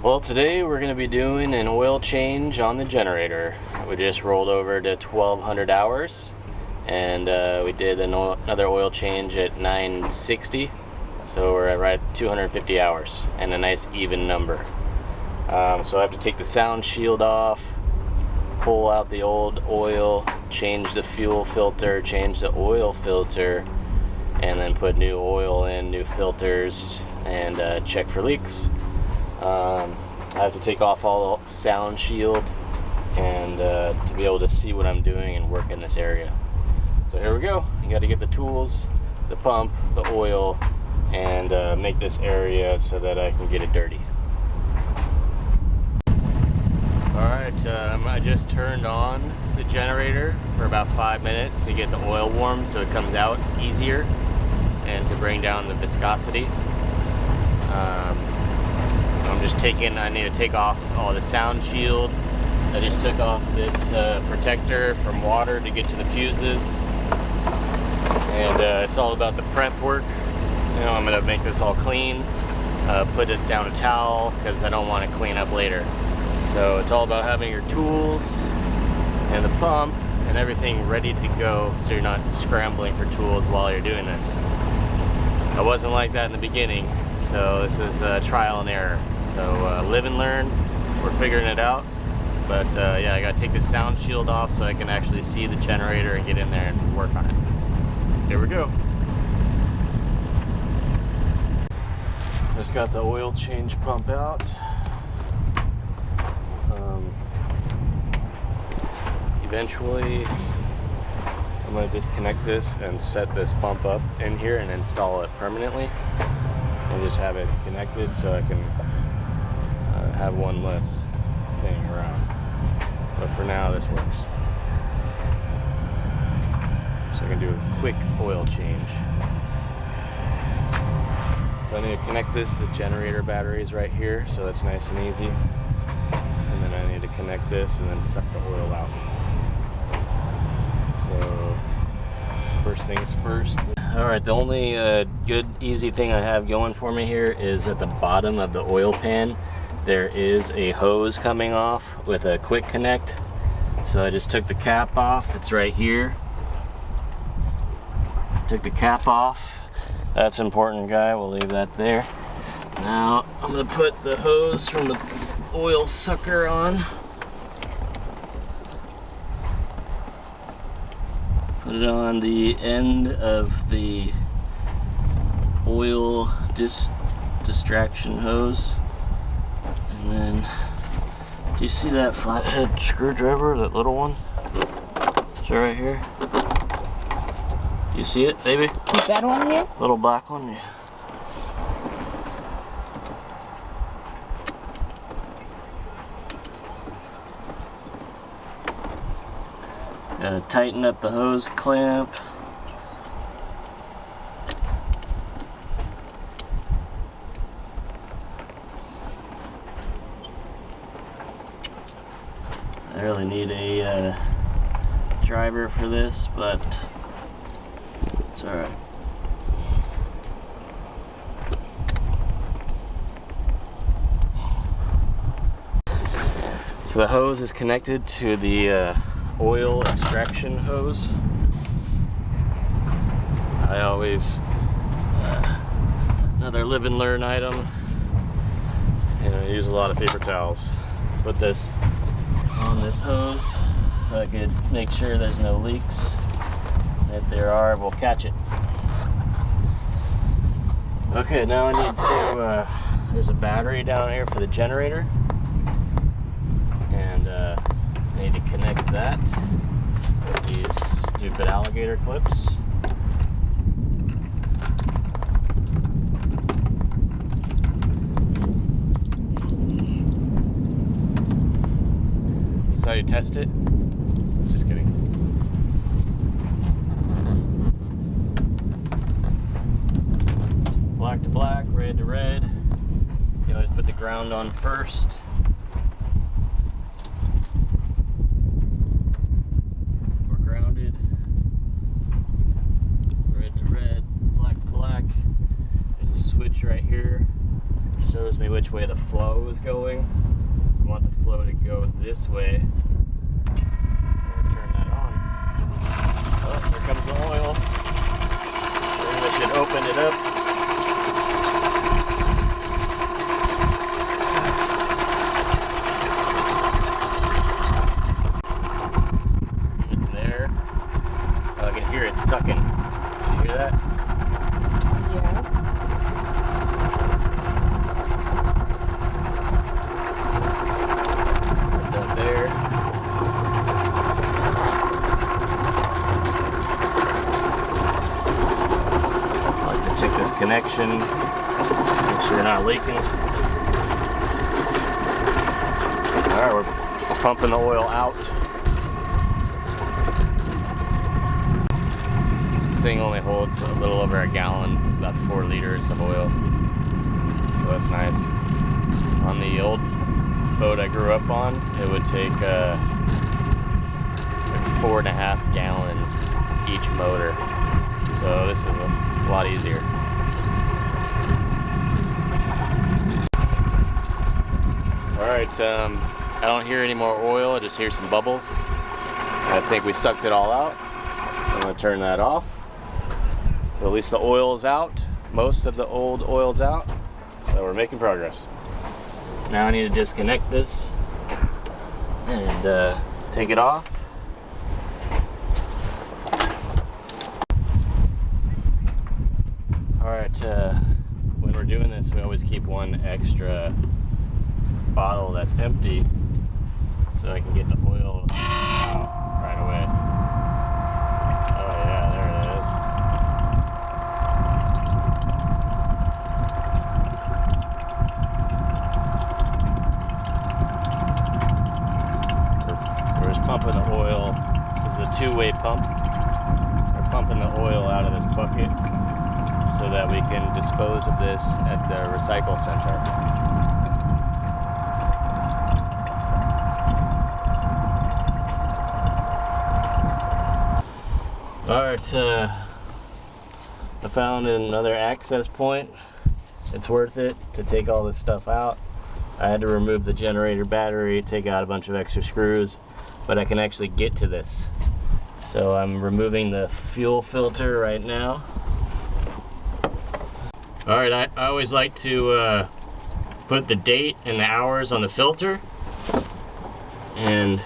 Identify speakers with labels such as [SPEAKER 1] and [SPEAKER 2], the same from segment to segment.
[SPEAKER 1] Well, today we're going to be doing an oil change on the generator. We just rolled over to 1200 hours and we did another oil change at 960, so we're at right 250 hours and a nice even number. So I have to take the sound shield off, pull out the old oil, change the fuel filter, change the oil filter, and then put new oil in, new filters, and check for leaks. I have to take off all the sound shield and to be able to see what I'm doing and work in this area. So here we go. You got to get the tools, the pump, the oil, and make this area so that I can get it dirty. Alright, I just turned on the generator for about 5 minutes to get the oil warm so it comes out easier and to bring down the viscosity. I need to take off all the sound shield. I just took off this protector from water to get to the fuses. And it's all about the prep work. You know, I'm gonna make this all clean, put it down a towel because I don't want to clean up later. So it's all about having your tools and the pump and everything ready to go so you're not scrambling for tools while you're doing this. I wasn't like that in the beginning, so this is trial and error. So live and learn, we're figuring it out. But yeah, I gotta take the sound shield off so I can actually see the generator and get in there and work on it. Here we go. Just got the oil change pump out. Eventually, I'm going to disconnect this and set this pump up in here and install it permanently and just have it connected so I can have one less thing around. But for now, this works. So I can do a quick oil change. So I need to connect this to generator batteries right here, so that's nice and easy. And then I need to connect this and then suck the oil out. So first things first. Alright, the only good easy thing I have going for me here is at the bottom of the oil pan there is a hose coming off with a quick connect. So I just took the cap off, it's right here. Took the cap off. That's important, guy, we'll leave that there. Now I'm gonna put the hose from the oil sucker on. Put it on the end of the oil distraction hose. And then, do you see that flathead screwdriver, that little one? It's right here. Do you see it, baby?
[SPEAKER 2] Is that one here?
[SPEAKER 1] Little black one, yeah. Gotta tighten up the hose clamp. I really need a driver for this, but it's alright. So the hose is connected to the oil extraction hose. I always, another live and learn item, and I use a lot of paper towels. Put this on this hose so I could make sure there's no leaks. If there are, we'll catch it. Okay, now I need to, there's a battery down here for the generator, and I need to connect that with these stupid alligator clips. This is how you test it. Just kidding. Black to black, red to red. You always put the ground on first. We're grounded. Red to red, black to black. There's a switch right here. Shows me which which way the flow is going. We want the flow to go this way. Turn that on. Oh, here comes the oil. We should open it up. It's there. Oh, I can hear it sucking. Can you hear that?
[SPEAKER 2] Yes.
[SPEAKER 1] Put that there. I like to check this connection, make sure we're not leaking. Alright, we're pumping the oil out. This thing only holds a little over a gallon, about 4 liters of oil. So that's nice. On the old boat I grew up on, it would take like 4.5 gallons each motor. So this is a lot easier. Alright, I don't hear any more oil, I just hear some bubbles. I think we sucked it all out. So I'm going to turn that off. So at least the oil is out. Most of the old oil's out. So we're making progress. Now I need to disconnect this and take it off. Alright, when we're doing this, we always keep one extra bottle that's empty so I can get the oil out right away. Oh yeah, there it is. We're just pumping the oil. This is a two-way pump. We're pumping the oil out of this bucket so that we can dispose of this at the recycle center. Alright, I found another access point. It's worth it to take all this stuff out. I had to remove the generator battery, take out a bunch of extra screws, but I can actually get to this. So I'm removing the fuel filter right now. Alright, I always like to put the date and the hours on the filter. And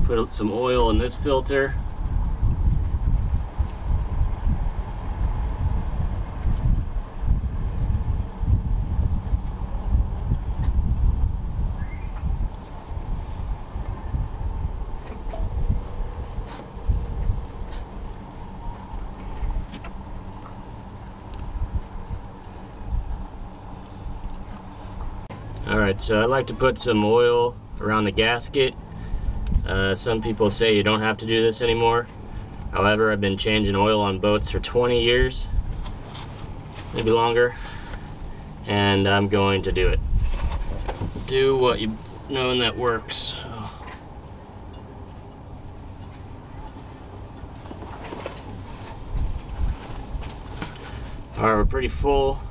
[SPEAKER 1] put some oil in this filter. Alright, so I like to put some oil around the gasket. Some people say you don't have to do this anymore. However, I've been changing oil on boats for 20 years, maybe longer, and I'm going to do it. Do what you know that works. Alright, we're pretty full.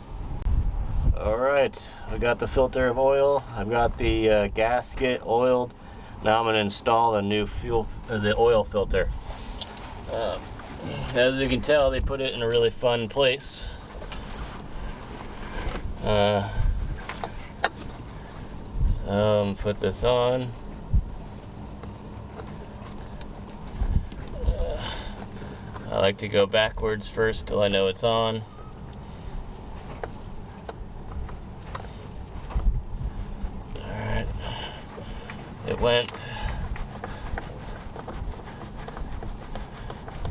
[SPEAKER 1] Alright, I got the filter of oil, I've got the gasket oiled. Now I'm going to install a new the oil filter. As you can tell, they put it in a really fun place. So put this on. I like to go backwards first till I know it's on. Alright, it went.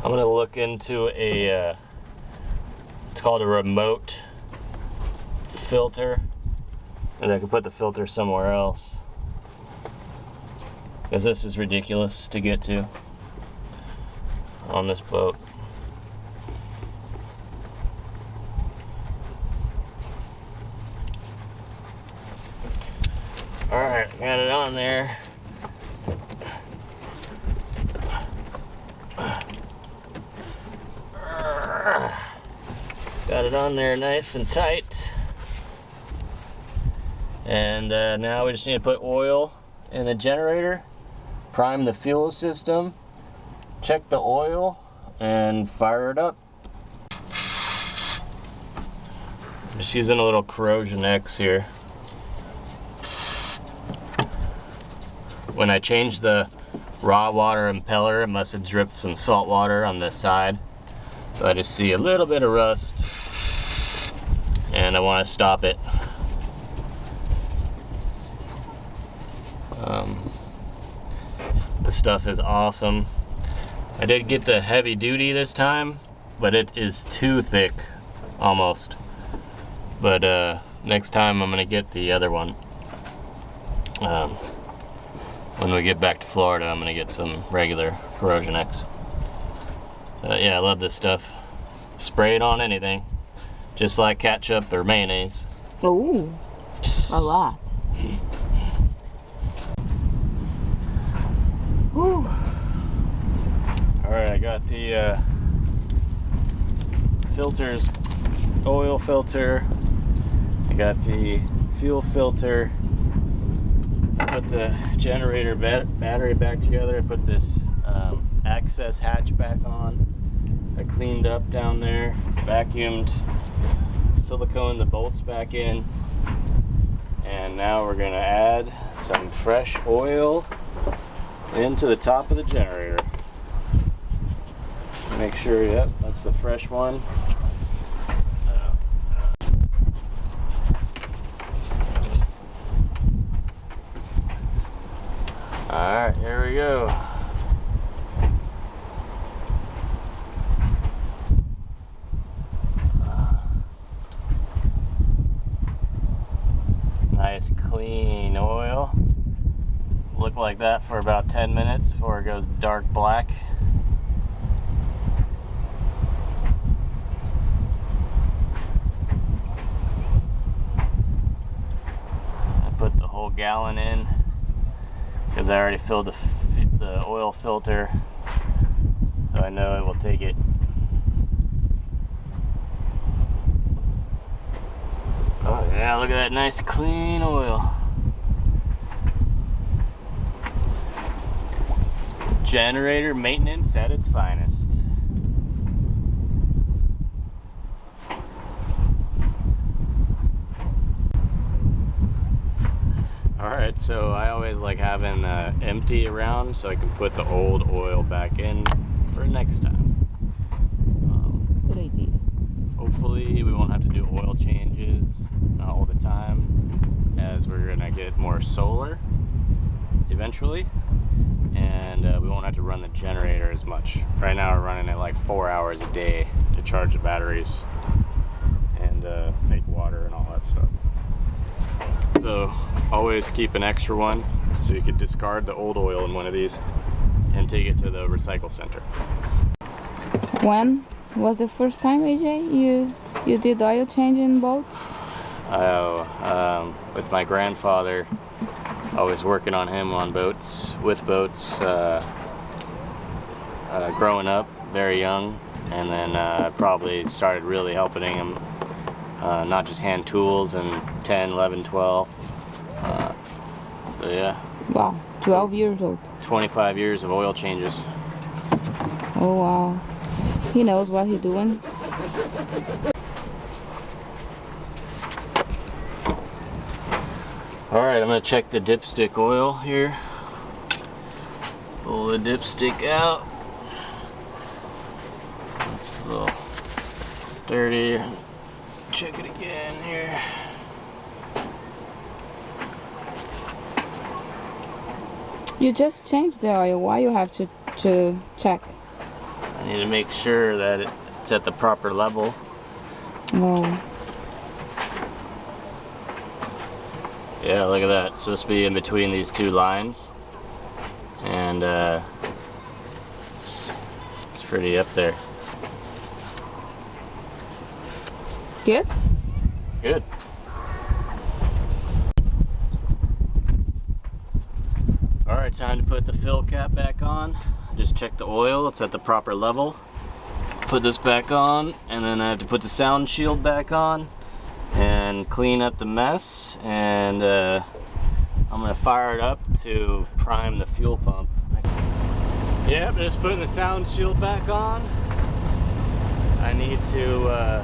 [SPEAKER 1] I'm gonna look into a, it's called a remote filter, and I can put the filter somewhere else, because this is ridiculous to get to on this boat. Alright, got it on there. Got it on there nice and tight. And now we just need to put oil in the generator, prime the fuel system, check the oil, and fire it up. I'm just using a little corrosion X here. When I changed the raw water impeller, it must have dripped some salt water on the side. So I just see a little bit of rust, and I want to stop it. This stuff is awesome. I did get the heavy duty this time, but it is too thick, almost. But next time I'm gonna get the other one. When we get back to Florida, I'm gonna get some regular Corrosion X. Yeah, I love this stuff. Spray it on anything, just like ketchup or mayonnaise.
[SPEAKER 2] Oh, a lot.
[SPEAKER 1] Whew. All right, I got the filters, oil filter. I got the fuel filter. Put the generator battery back together. I put this access hatch back on. I cleaned up down there, vacuumed, silicone the bolts back in, and now we're gonna add some fresh oil into the top of the generator. Make sure, yep, that's the fresh one. Alright, here we go. Nice clean oil. Look like that for about 10 minutes before it goes dark black. I put the whole gallon in because I already filled the oil filter, so I know it will take it. Oh yeah, look at that nice clean oil. Generator maintenance at its finest. Alright, so I always like having empty around so I can put the old oil back in for next time.
[SPEAKER 2] Good idea.
[SPEAKER 1] Hopefully we won't have to do oil changes all the time, as we're gonna get more solar eventually, and we won't have to run the generator as much. Right now we're running it like 4 hours a day to charge the batteries and make water and all that stuff. So always keep an extra one so you can discard the old oil in one of these and take it to the recycle center.
[SPEAKER 2] When was the first time, AJ, you did oil change in boats?
[SPEAKER 1] Oh, with my grandfather, always working on him on boats, with boats, growing up, very young, and then probably started really helping him, not just hand tools in 10, 11, 12. So yeah.
[SPEAKER 2] Wow, 12 years old.
[SPEAKER 1] 25 years of oil changes.
[SPEAKER 2] Oh wow. He knows what he's doing.
[SPEAKER 1] Alright, I'm gonna check the dipstick oil here. Pull the dipstick out. It's a little dirty. Check it again here.
[SPEAKER 2] You just changed the oil. Why you have to check?
[SPEAKER 1] I need to make sure that it's at the proper level.
[SPEAKER 2] Oh.
[SPEAKER 1] Yeah, look at that. It's supposed to be in between these two lines. And it's pretty up there.
[SPEAKER 2] Good?
[SPEAKER 1] Good. Alright, time to put the fill cap back on. Just check the oil, it's at the proper level. Put this back on, and then I have to put the sound shield back on. And then clean up the mess, and I'm gonna fire it up to prime the fuel pump. Yep, just putting the sound shield back on. I need to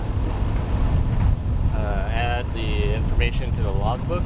[SPEAKER 1] add the information to the logbook.